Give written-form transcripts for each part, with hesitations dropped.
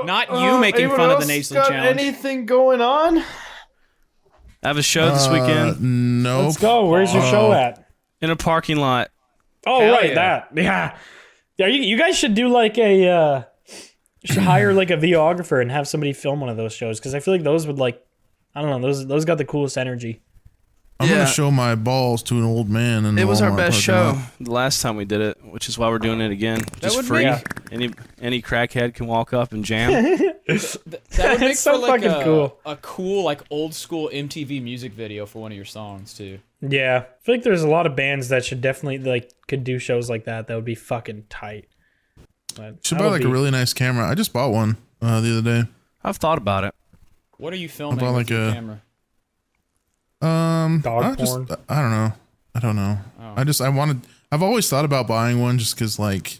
Not you making fun of the nasally challenge. Anything going on? I have a show this weekend. No. Let's go. Where's your show at? In a parking lot. Oh, Hell right, yeah. that. Yeah. Yeah, you guys should do like a... should hire like a videographer and have somebody film one of those shows, because I feel like those would like... I don't know, those got the coolest energy. I'm gonna show my balls to an old man. In It was our Walmart best parking show lot. the last time we did it, which is why we're doing it again. Just would free. make- Any crackhead can walk up and jam. That would make It's so for like fucking cool. a cool like old school MTV music video for one of your songs too. Yeah. I feel like there's a lot of bands that should definitely like could do shows like that. That would be fucking tight. But Should that buy would like a be- really nice camera. I just bought one the other day. I've thought about it. What are you filming About with like your a- camera? Dog porn. I don't know. Oh. I've always thought about buying one just because, like,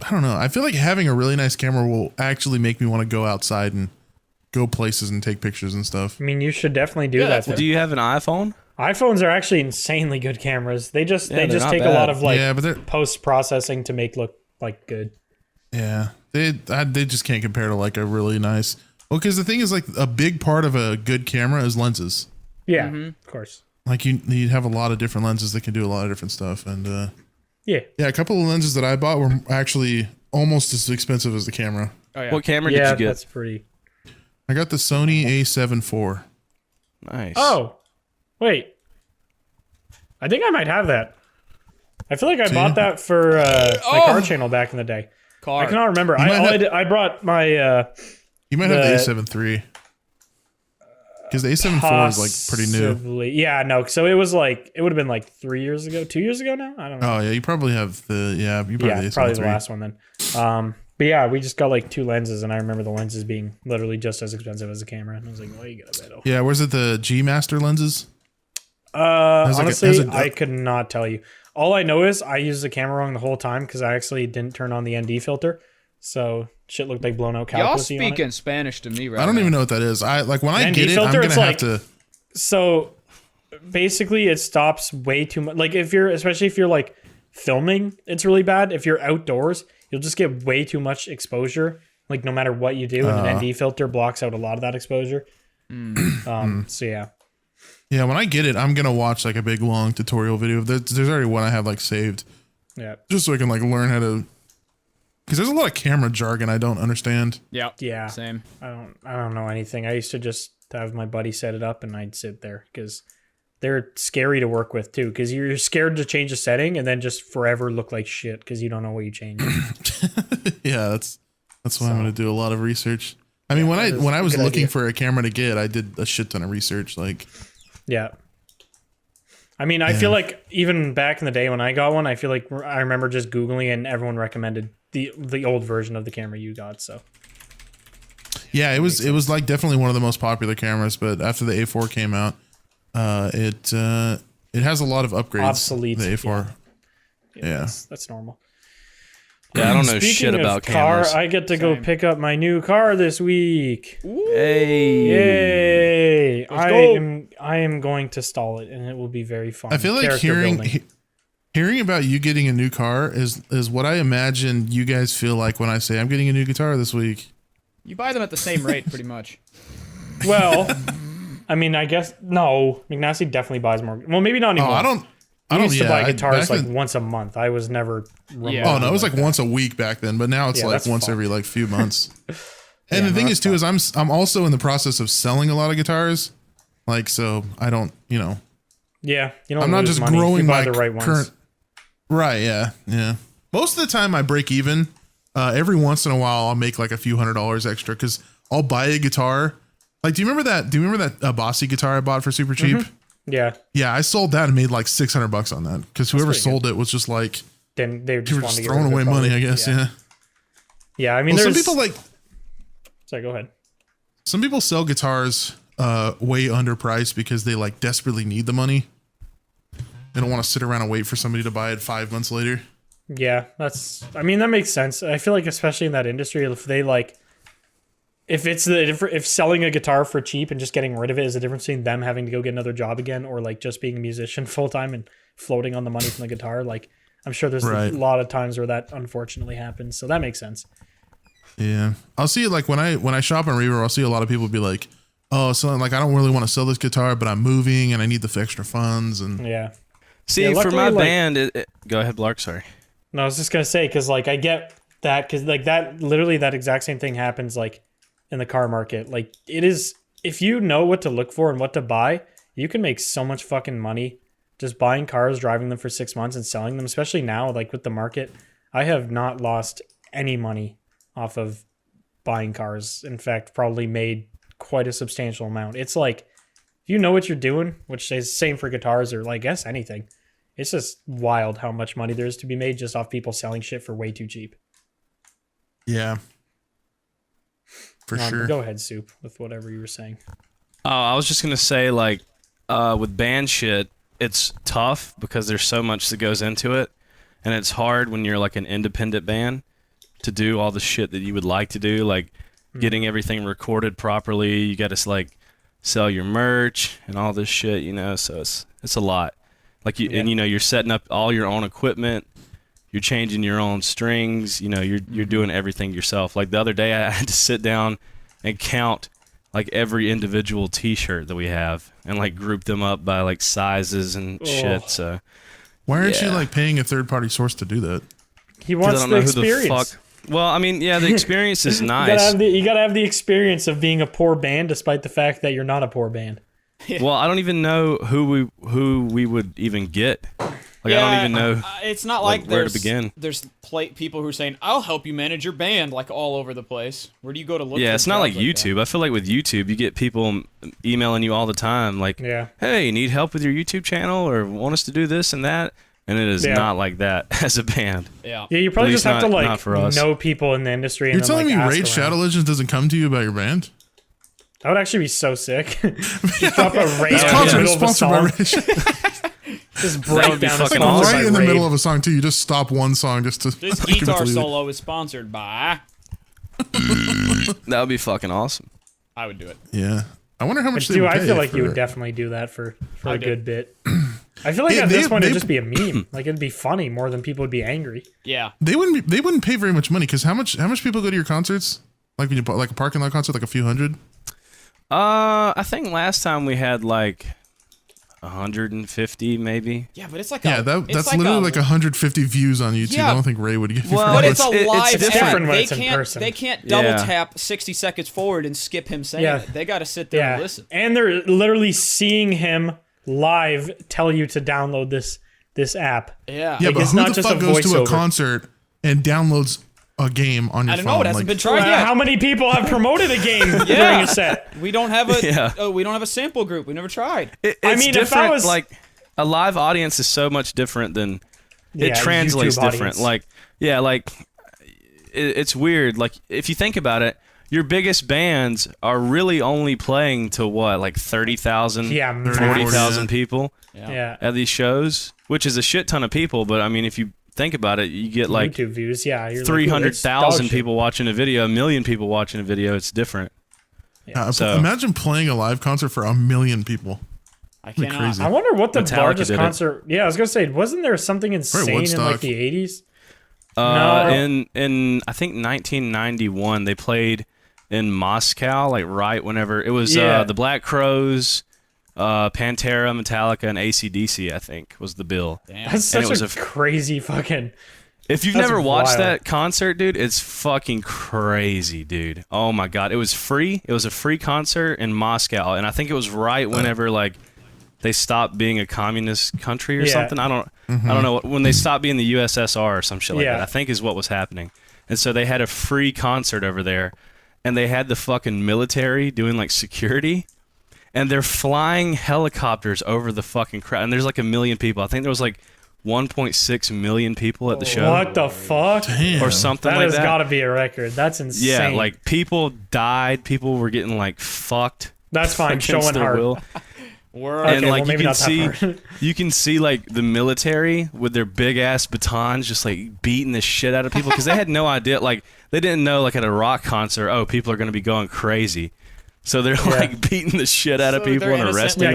I don't know. I feel like having a really nice camera will actually make me want to go outside and go places and take pictures and stuff. I mean, you should definitely do Yeah, that. that's Then. Do you have an iPhone? iPhones are actually insanely good cameras. They just they're not take a bad. lot of like Yeah, but they're post processing to make look like good. yeah they just can't compare to like a really nice. Well, because the thing is, like, a big part of a good camera is lenses. Yeah, of course. Like you have a lot of different lenses that can do a lot of different stuff, and Yeah. yeah, a couple of lenses that I bought were actually almost as expensive as the camera. Oh yeah. What camera Yeah, did you get? that's pretty. I got the Sony A7 IV. Nice. Oh, wait. I think I might have that. I feel like I See? bought that for my car channel back in the day. Car. I cannot remember. I brought my You might have the The- A7 III. Because the A7 IV is like pretty new. possibly- Yeah, no. So it was like it would have been like 3 years ago, 2 years ago now. I don't know. Oh yeah, you probably have the you probably have the A7 probably the III. last one then. But yeah, we just got like 2 lenses, and I remember the lenses being literally just as expensive as the camera. And I was like, "Well, you got a better." Yeah, where's it? The G Master lenses? Has like a- Honestly, has a- I could not tell you. All I know is I used the camera wrong the whole time because I actually didn't turn on the ND filter, so shit looked like blown out cow Y'all pussy on it. speaking Spanish to me right I don't now. even know what that is. I like when I ND get it, I'm filter, gonna it's have like- to. So basically, it stops way too much. Like especially if you're like filming, it's really bad. If you're outdoors, you'll just get way too much exposure. Like no matter what you do, and an ND filter blocks out a lot of that exposure. So yeah. Yeah, when I get it, I'm gonna watch like a big long tutorial video. There's already one I have like saved, Yeah. just so I can like learn how to. Because there's a lot of camera jargon I don't understand. Yeah. Yeah. Same. I don't know anything. I used to just have my buddy set it up and I'd sit there because they're scary to work with too. Because you're scared to change a setting and then just forever look like shit because you don't know what you changed. Yeah, that's why I'm gonna do a lot of research. I mean, when I was good looking idea. for a camera to get, I did a shit ton of research. Like, Yeah. I mean, I feel like even back in the day when I got one, I feel like I remember just Googling and everyone recommended the old version of the camera you got. So yeah, it was like definitely one of the most popular cameras. But after the A4 came out, it has a lot of upgrades. Obsolete, The A4. Yeah. that's normal. Yeah, I don't know Speaking shit of about car, cameras. I get to go pick up my new car this week. Hey. Yay! go. I am going to stall it, and it will be very fun. I feel like Character building. hearing about you getting a new car is what I imagine you guys feel like when I say I'm getting a new guitar this week. You buy them at the same rate, pretty much. Well, I mean, I guess no. McNasty definitely buys more. Well, maybe not anymore. Oh, I don't. I used to yeah, buy I- guitars back like then- once a month. I was never. Yeah. Oh no, it was like once a week back then, but now it's Yeah, like that's once fun. every like few months. And Yeah, the no, thing that's is too is I'm also in the process of selling a lot of guitars, like so I don't Yeah, you don't. I'm not lose just money if growing you buy my the right ones. current. Right, yeah. Most of the time I break even. Every once in a while I'll make like a few $100s extra because I'll buy a guitar. Like, do you remember that Bossy guitar I bought for super cheap? Yeah, Yeah, I sold that and made like $600 on that because whoever pretty sold it was just like then they they just were want just to get throwing rid of away it, money, I probably. guess. Yeah. Yeah, I mean, Well, there's some people Sorry, go ahead. some people sell guitars way underpriced because they like desperately need the money. They don't want to sit around and wait for somebody to buy it 5 months later. Yeah, I mean, that makes sense. I feel like especially in that industry, if they like, if selling a guitar for cheap and just getting rid of it is the difference between them having to go get another job again or like just being a musician full time and floating on the money from the guitar. Like, I'm sure there's Right. a lot of times where that unfortunately happens. So that makes sense. Yeah, I'll see like when I shop on Reverb, I'll see a lot of people be like, "Oh, so like I don't really want to sell this guitar, but I'm moving and I need the extra funds." And Yeah. See, Yeah, for luckily, my like- band, go ahead, Blark. Sorry. No, I was just gonna say because like I get that because like that literally that exact same thing happens like in the car market. Like it is if you know what to look for and what to buy, you can make so much fucking money just buying cars, driving them for 6 months, and selling them. Especially now, like with the market, I have not lost any money off of buying cars. In fact, probably made quite a substantial amount. It's like if you know what you're doing, which is same for guitars or like I guess anything. It's just wild how much money there is to be made just off people selling shit for way too cheap. yeah, for sure. Go ahead, Soup, with whatever you were saying. Oh, I was just gonna say like, with band shit, it's tough because there's so much that goes into it, and it's hard when you're like an independent band to do all the shit that you would like to do, like getting everything recorded properly. You got to like sell your merch and all this shit, you know. So it's a lot. Like you, and you know, you're setting up all your own equipment, you're changing your own strings, you know, you're doing everything yourself. Like the other day, I had to sit down and count like every individual T-shirt that we have and like group them up by like sizes and shit. So Why aren't you yeah. like paying a third party source to do that? He 'cause I wants don't the know who the experience. fuck. Well, I mean, yeah, the experience is You gotta, nice. you gotta have the experience of being a poor band, despite the fact that you're not a poor band. Well, I don't even know who we would even get. Like I don't even know. It's not like, like where to there's begin. There's people who are saying, "I'll help you manage your band," like all over the place. Where do you go to look? Yeah, for it's not like jobs YouTube. I feel like with YouTube, you get people emailing you all the time, like, Yeah. "Hey, need help with your YouTube channel, or want us to do this and that?" And it is Yeah. not like that as a band. Yeah. Yeah, you probably At just least have to not like for us. know people in the industry. You're And then, telling like, me ask Raid around. Shadow Legends doesn't come to you about your band? That would actually be so sick. Just drop a raid in the Sponsored, middle of a sponsored by song. Raid Shadow. Just That would break be down a fucking song awesome. by Right in the Raid. middle of a song too. You just stop one song just to. This I couldn't guitar believe it. solo is sponsored by. That would be fucking awesome. I would do it. Yeah, I wonder how much they Dude, would I pay feel like for you would it. definitely do that for a I good bit. I feel like They- at this point they- it'd just be a meme. Like it'd be funny more than people would be angry. Yeah. They wouldn't pay very much money because how much people go to your concerts? Like when you like a parking lot concert, like a few hundred. I think last time we had like 150 maybe. Yeah, but it's like Yeah, a, that's literally like 150 views on YouTube. Yeah. I don't think Ray would give you. Well, very But much. it's a It's live different track. when They it's in can't. person. They can't double Yeah. tap 60 seconds forward and skip him saying Yeah. it. They got to sit there Yeah, and listen. and they're literally seeing him live tell you to download this app. Yeah. Yeah, Like, but it's who not the just fuck a goes to a voiceover. concert and downloads a game on your I don't phone? know. It hasn't Like, been tried yet. How many people have promoted a game during a set? We don't have a. Yeah. We don't have a sample group. We never tried. It's I mean, if different. I was- like a live audience is so much different than Yeah, it translates YouTube different. audience. Like, yeah, like it's weird. Like, if you think about it, your biggest bands are really only playing to what, like 30,000, Yeah, 40,000 max. people Yeah, at these shows, which is a shit ton of people. But I mean, if you think about it, you get like YouTube views. Yeah, you're like, ooh, 300,000 it's dog shit. people watching a video, 1 million people watching a video. It's different. So- imagine playing a live concert for 1 million people. I That'd be cannot. crazy. I wonder what the Metallica largest did it. concert. Yeah, I was gonna say, wasn't there something insane in like Woodstock. the 80s? Uh, No. in I think 1991, they played in Moscow, like right whenever it was Yeah. the Black Crowes, Pantera, Metallica, and AC/DC. I think was the bill. Damn. That's And such it was a crazy fucking. If you've That's never watched wild. that concert, dude, it's fucking crazy, dude. Oh my god, it was free. It was a free concert in Moscow, and I think it was right whenever like they stopped being a communist country or Yeah. something. I don't know when they stopped being the USSR or some shit like Yeah. that. I think is what was happening. And so they had a free concert over there, and they had the fucking military doing like security, and they're flying helicopters over the fucking crowd. And there's like 1 million people. I think there was like 1.6 million people at the show What the fuck? Damn. or something That like has that. got to be a record. That's insane. Yeah, like people died. People were getting like fucked. That's fine. against Showing their heart. will. Word. And Okay, like well, maybe you not can that see, part. you can see like the military with their big ass batons just like beating the shit out of people because they had no idea. Like they didn't know like at a rock concert, oh, people are going to be going crazy. So they're like beating the shit out of So people they're and innocent. arresting Yeah,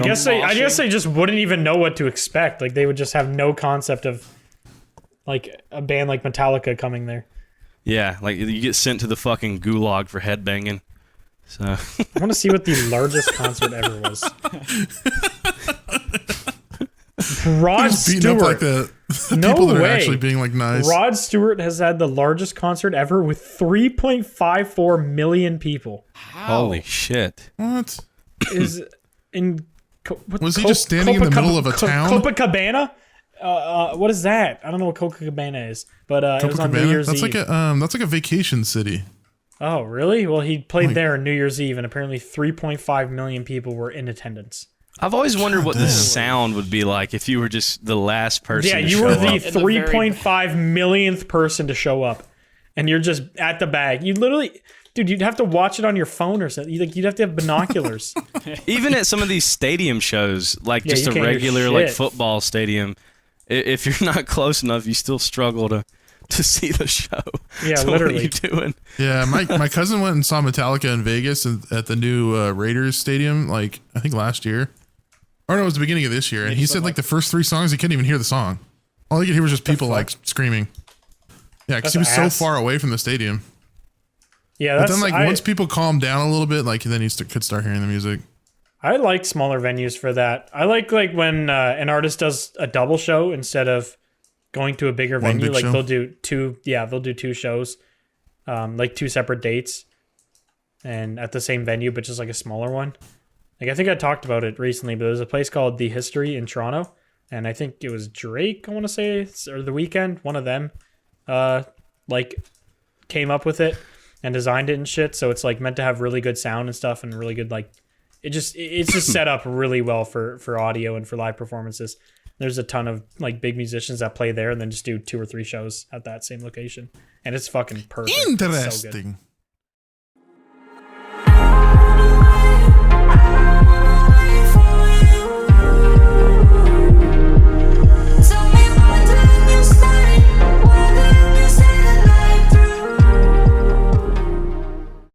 I them. guess they just wouldn't even know what to expect. Like they would just have no concept of like a band like Metallica coming there. Yeah, like you get sent to the fucking gulag for headbanging. So I want to see what the largest concert ever was. Rod Beating up like Stewart. the No people that are way. actually being like nice. Rod Stewart has had the largest concert ever with 3.54 million people. holy shit. What? Is in Was he just standing in the middle of a town? Copacabana? What is that? I don't know what Copacabana is, but it was on New Copacabana? Year's That's Eve. like a vacation city. Oh, really? Well, he played there on New Year's Eve, and apparently 3.5 million people were in attendance. I've always wondered what the damn. sound would be like if you were just the last person. Yeah, to you show were the up. 3.5 millionth person to show up, and you're just at the bag. You literally, dude, you'd have to watch it on your phone or something. You'd have to have binoculars. Even at some of these stadium shows, like Yeah, just you a can't hear regular like shit. football stadium, if you're not close enough, you still struggle to see the show. Yeah, So literally. What are you doing? Yeah, my cousin went and saw Metallica in Vegas at the new Raiders stadium, like I think last year. Or no, it was the beginning of this year. And he said like the first 3 songs, he couldn't even hear the song. All he could hear was just people like screaming. Yeah, because he was That's so far away from the stadium. Yeah, But that's then once people calmed down a little bit, like then he could start hearing the music. I like smaller venues for that. I like when an artist does a double show instead of going to a bigger One venue. big Like show? they'll do 2. Yeah, they'll do 2 shows, like 2 separate dates, and at the same venue, but just like a smaller one. Like I think I talked about it recently, but there's a place called The History in Toronto, and I think it was Drake. I want to say, or The Weeknd, one of them, like came up with it and designed it and shit. So it's like meant to have really good sound and stuff, and really good like. It's just set up really well for audio and for live performances. There's a ton of like big musicians that play there and then just do 2 or 3 shows at that same location, and it's fucking perfect. It's so good. Interesting.